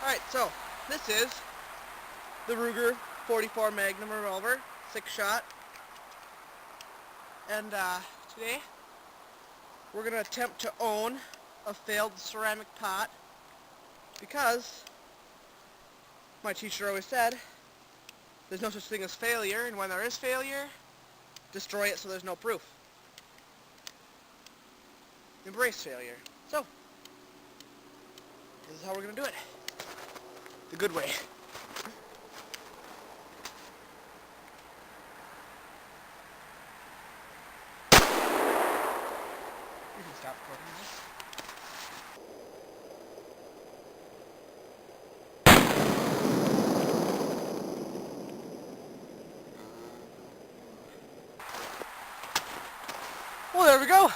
Alright, so this is the Ruger 44 Magnum revolver, 6-shot. And today we're going to attempt to own a failed ceramic pot because my teacher always said there's no such thing as failure, and when there is failure, destroy it so there's no proof. Embrace failure. So, this is how we're going to do it. The good way. You can stop recording this. Well, there we go.